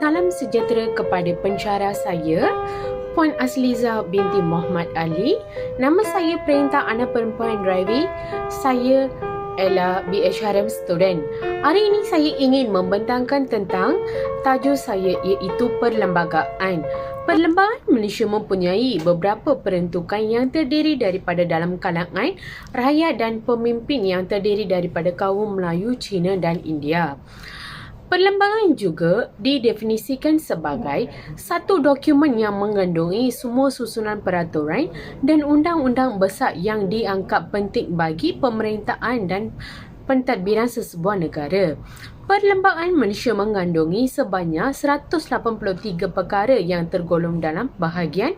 Salam sejahtera kepada pencara saya, Puan Asliza binti Muhammad Ali. Nama saya Perintah Anak Perempuan Ravi. Saya ialah BHRM student. Hari ini saya ingin membentangkan tentang tajuk saya iaitu perlembagaan. Perlembagaan Malaysia mempunyai beberapa peruntukan yang terdiri daripada dalam kalangan rakyat dan pemimpin yang terdiri daripada kaum Melayu, Cina dan India. Perlembagaan juga didefinisikan sebagai satu dokumen yang mengandungi semua susunan peraturan dan undang-undang besar yang dianggap penting bagi pemerintahan dan pentadbiran sesebuah negara. Perlembagaan Malaysia mengandungi sebanyak 183 perkara yang tergolong dalam bahagian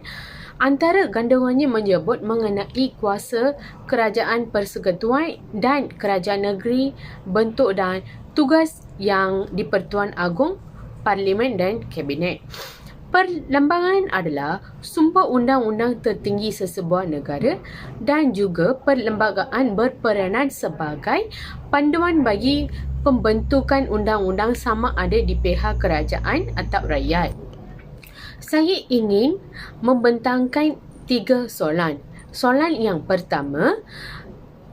antara gandungannya menyebut mengenai kuasa kerajaan persekutuan dan kerajaan negeri, bentuk dan tugas yang di-Pertuan Agong, Parlimen dan Kabinet. Perlembagaan adalah sumber undang-undang tertinggi sesebuah negara dan juga perlembagaan berperanan sebagai panduan bagi pembentukan undang-undang sama ada di pihak kerajaan atau rakyat. Saya ingin membentangkan 3 soalan. Soalan yang pertama,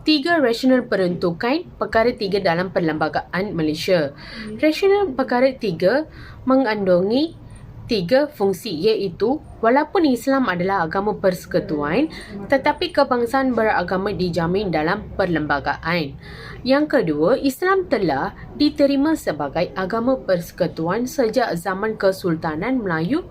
3 rasional peruntukan perkara 3 dalam Perlembagaan Malaysia. Rasional perkara 3 mengandungi 3 fungsi iaitu walaupun Islam adalah agama persekutuan tetapi kebangsaan beragama dijamin dalam perlembagaan. Yang kedua, Islam telah diterima sebagai agama persekutuan sejak zaman Kesultanan Melayu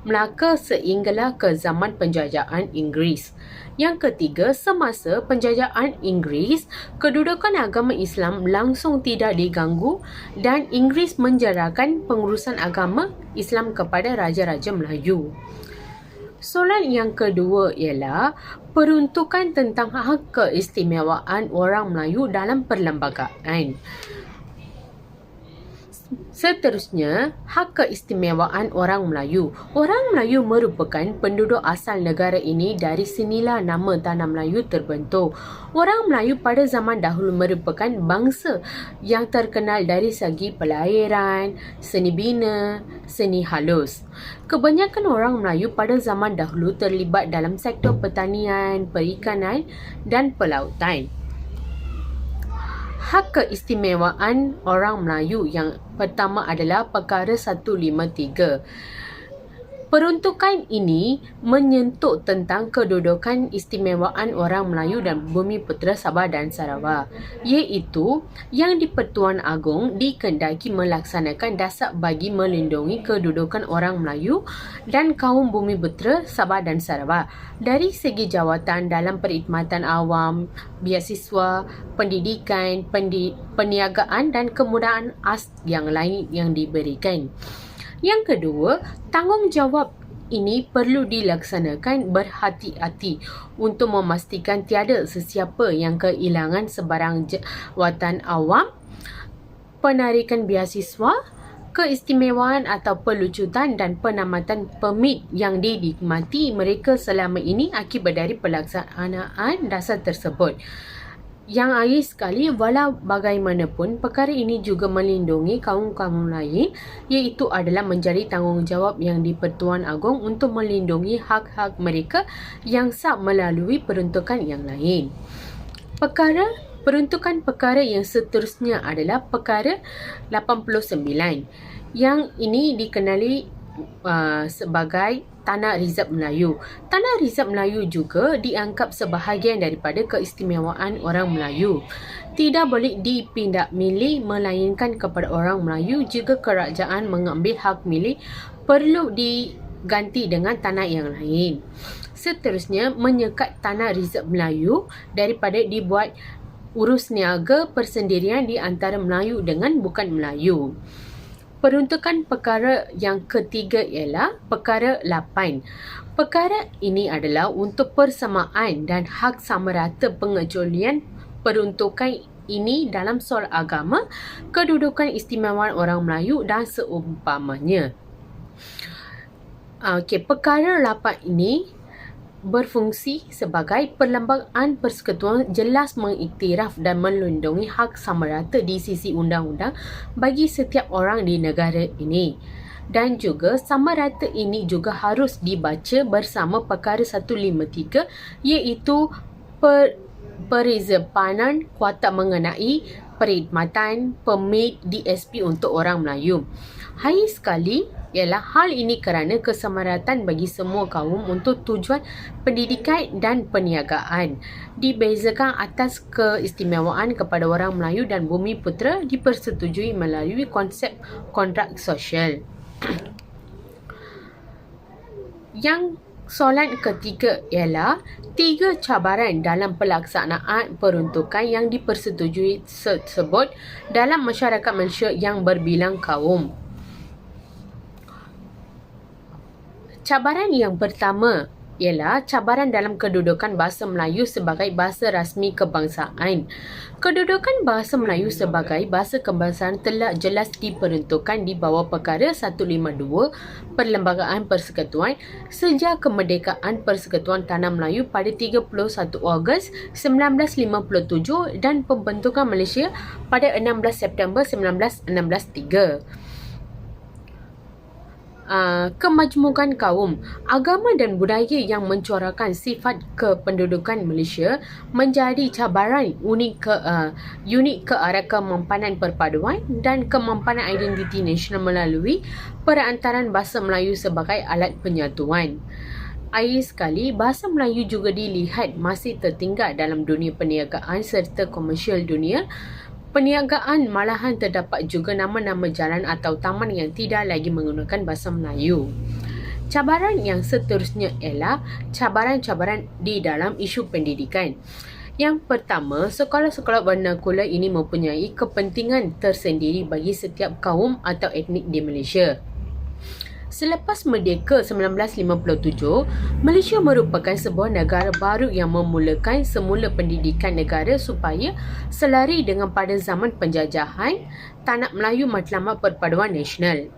Melaka sehinggalah ke zaman penjajahan Inggeris. Yang ketiga, semasa penjajahan Inggeris, kedudukan agama Islam langsung tidak diganggu dan Inggeris menjerahkan pengurusan agama Islam kepada Raja-Raja Melayu. Soalan yang kedua ialah peruntukan tentang hak keistimewaan orang Melayu dalam perlembagaan. Seterusnya, hak keistimewaan orang Melayu. Orang Melayu merupakan penduduk asal negara ini, dari sinilah nama tanah Melayu terbentuk. Orang Melayu pada zaman dahulu merupakan bangsa yang terkenal dari segi pelairan, seni bina, seni halus. Kebanyakan orang Melayu pada zaman dahulu terlibat dalam sektor pertanian, perikanan dan pelautan. Hak keistimewaan orang Melayu yang pertama adalah perkara 153. Peruntukan ini menyentuh tentang kedudukan istimewaan orang Melayu dan Bumi Putera Sabah dan Sarawak, iaitu yang di-Pertuan Agong dikehendaki melaksanakan dasar bagi melindungi kedudukan orang Melayu dan kaum Bumi Putera Sabah dan Sarawak dari segi jawatan dalam perkhidmatan awam, beasiswa, pendidikan, perniagaan dan kemudahan yang lain yang diberikan. Yang kedua, tanggungjawab ini perlu dilaksanakan berhati-hati untuk memastikan tiada sesiapa yang kehilangan sebarang jawatan awam, penarikan beasiswa, keistimewaan atau pelucutan dan penamatan permit yang dinikmati mereka selama ini akibat dari pelaksanaan dasar tersebut. Yang akhir sekali, walau bagaimanapun, perkara ini juga melindungi kaum-kaum lain, iaitu adalah menjadi tanggungjawab yang di-Pertuan Agong untuk melindungi hak-hak mereka yang sah melalui peruntukan yang lain. Peruntukan perkara yang seterusnya adalah perkara 89. Yang ini dikenali sebagai Tanah Rizab Melayu. Tanah Rizab Melayu juga dianggap sebahagian daripada keistimewaan orang Melayu. Tidak boleh dipindah milih melainkan kepada orang Melayu. Jika kerajaan mengambil hak milih, perlu diganti dengan tanah yang lain. Seterusnya, menyekat Tanah Rizab Melayu daripada dibuat urus niaga persendirian di antara Melayu dengan bukan Melayu. Peruntukan perkara yang ketiga ialah perkara 8. Perkara ini adalah untuk persamaan dan hak sama rata pengecualian peruntukan ini dalam soal agama, kedudukan istimewaan orang Melayu dan seumpamanya. Perkara 8 ini berfungsi sebagai perlembagaan persekutuan jelas mengiktiraf dan melindungi hak sama rata di sisi undang-undang bagi setiap orang di negara ini. dan juga sama rata ini juga harus dibaca bersama perkara 153 iaitu perizpanan kuartal mengenai perkhidmatan permit DSP untuk orang Melayu. Hai sekali ialah hal ini kerana kesamaratan bagi semua kaum untuk tujuan pendidikan dan perniagaan. Dibezakan atas keistimewaan kepada orang Melayu dan Bumi Putera dipersetujui melalui konsep kontrak sosial. Yang soalan ketiga ialah 3 cabaran dalam pelaksanaan peruntukan yang dipersetujui tersebut dalam masyarakat Malaysia yang berbilang kaum. Cabaran yang pertama ialah cabaran dalam kedudukan bahasa Melayu sebagai bahasa rasmi kebangsaan. Kedudukan bahasa Melayu sebagai bahasa kebangsaan telah jelas diperuntukkan di bawah perkara 152 Perlembagaan Persekutuan sejak kemerdekaan Persekutuan Tanah Melayu pada 31 Ogos 1957 dan pembentukan Malaysia pada 16 September 1963. Kemajmukan kaum, agama dan budaya yang mencorakkan sifat kependudukan Malaysia menjadi cabaran unik ke arah kemampanan perpaduan dan kemampanan identiti nasional melalui perantaraan bahasa Melayu sebagai alat penyatuan. Akhir sekali, bahasa Melayu juga dilihat masih tertinggal dalam dunia perniagaan serta komersial dunia perniagaan. Malahan terdapat juga nama-nama jalan atau taman yang tidak lagi menggunakan bahasa Melayu. Cabaran yang seterusnya ialah cabaran-cabaran di dalam isu pendidikan. Yang pertama, sekolah-sekolah vernakular ini mempunyai kepentingan tersendiri bagi setiap kaum atau etnik di Malaysia. Selepas merdeka 1957, Malaysia merupakan sebuah negara baru yang memulakan semula pendidikan negara supaya selari dengan pada zaman penjajahan tanah Melayu matlamat perpaduan nasional.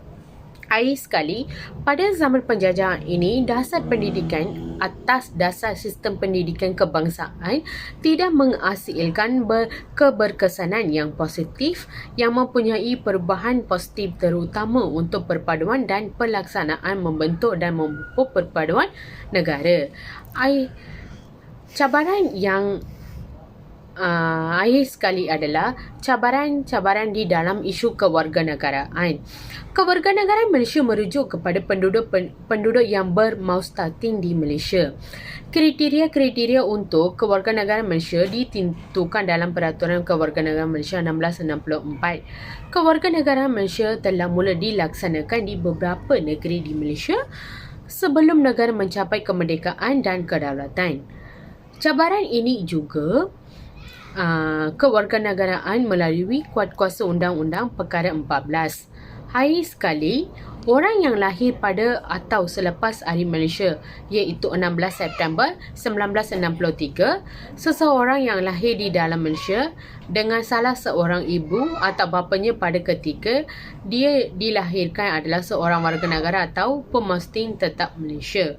Akhir sekali, pada zaman penjajahan ini, dasar pendidikan atas dasar sistem pendidikan kebangsaan tidak menghasilkan keberkesanan yang positif yang mempunyai perubahan positif terutama untuk perpaduan dan pelaksanaan membentuk dan memupuk perpaduan negara. Cabaran yang akhir sekali adalah cabaran-cabaran di dalam isu kewarganegaraan. Kewarganegaraan Malaysia merujuk kepada penduduk yang bermaustatin di Malaysia. Kriteria-kriteria untuk kewarganegaraan Malaysia ditentukan dalam Peraturan Kewarganegaraan Malaysia 1664. Kewarganegaraan Malaysia telah mula dilaksanakan di beberapa negeri di Malaysia sebelum negara mencapai kemerdekaan dan kedaulatan. Cabaran ini juga kewarganegaraan melalui kuatkuasa Undang-Undang Perkara 14. Hai sekali, orang yang lahir pada atau selepas Hari Malaysia iaitu 16 September 1963, seseorang yang lahir di dalam Malaysia dengan salah seorang ibu atau bapanya pada ketika dia dilahirkan adalah seorang warga negara atau pemasting tetap Malaysia.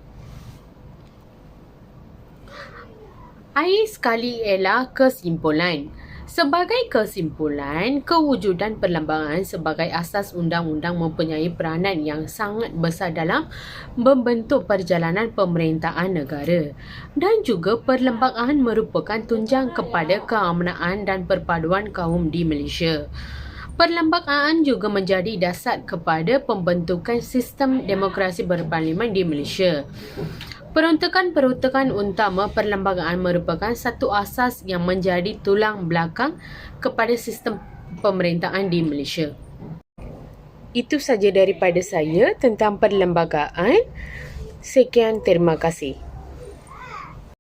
Akhir sekali ialah kesimpulan. Sebagai kesimpulan, kewujudan perlembagaan sebagai asas undang-undang mempunyai peranan yang sangat besar dalam membentuk perjalanan pemerintahan negara. Dan juga perlembagaan merupakan tunjang kepada keamanan dan perpaduan kaum di Malaysia. Perlembagaan juga menjadi dasar kepada pembentukan sistem demokrasi berparlimen di Malaysia. Peruntukan-peruntukan utama perlembagaan merupakan satu asas yang menjadi tulang belakang kepada sistem pemerintahan di Malaysia. Itu saja daripada saya tentang perlembagaan. Sekian, terima kasih.